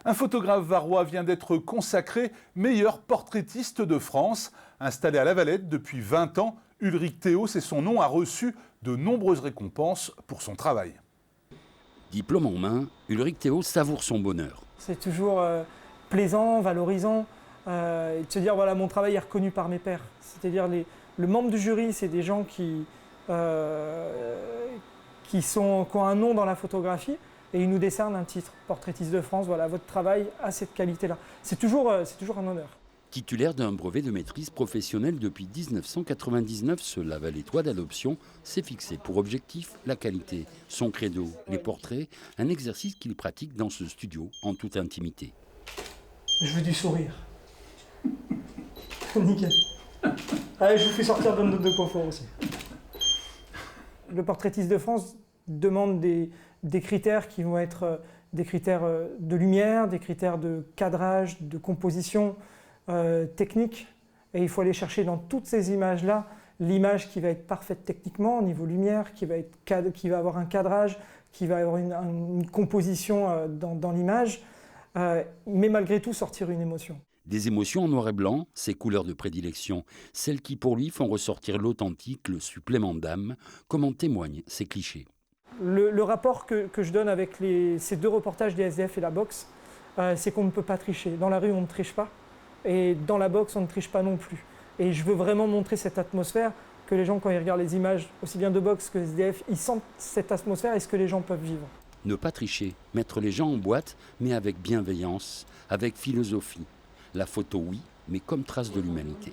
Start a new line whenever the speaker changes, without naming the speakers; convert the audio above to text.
Un photographe varois vient d'être consacré meilleur portraitiste de France. Installé à La Valette depuis 20 ans, Ulrich Théo, c'est son nom, a reçu de nombreuses récompenses pour son travail.
Diplôme en main, Ulrich Théo savoure son bonheur.
C'est toujours plaisant, valorisant, et de se dire voilà, mon travail est reconnu par mes pairs. C'est-à-dire le membre du jury, c'est des gens qui ont un nom dans la photographie et ils nous décernent un titre, portraitiste de France. Voilà, votre travail a cette qualité-là. C'est toujours un honneur.
Titulaire d'un brevet de maîtrise professionnelle depuis 1999, ce Lavallettois d'adoption s'est fixé pour objectif la qualité. Son credo, les portraits, un exercice qu'il pratique dans ce studio en toute intimité.
Je veux du sourire. Nickel. Allez, je vous fais sortir de notre de confort aussi. Le portraitiste de France demande des critères qui vont être des critères de lumière, des critères de cadrage, de composition, technique. Et il faut aller chercher dans toutes ces images-là l'image qui va être parfaite techniquement au niveau lumière, qui va avoir un cadrage, qui va avoir une composition dans l'image, mais malgré tout sortir une émotion.
Des émotions en noir et blanc, ses couleurs de prédilection, celles qui pour lui font ressortir l'authentique, le supplément d'âme, comme en témoignent ces clichés.
Le rapport que je donne avec ces deux reportages des SDF et la boxe, c'est qu'on ne peut pas tricher. Dans la rue, on ne triche pas. Et dans la boxe, on ne triche pas non plus. Et je veux vraiment montrer cette atmosphère, que les gens, quand ils regardent les images, aussi bien de boxe que SDF, ils sentent cette atmosphère et ce que les gens peuvent vivre.
Ne pas tricher, mettre les gens en boîte, mais avec bienveillance, avec philosophie. La photo, oui, mais comme trace de l'humanité.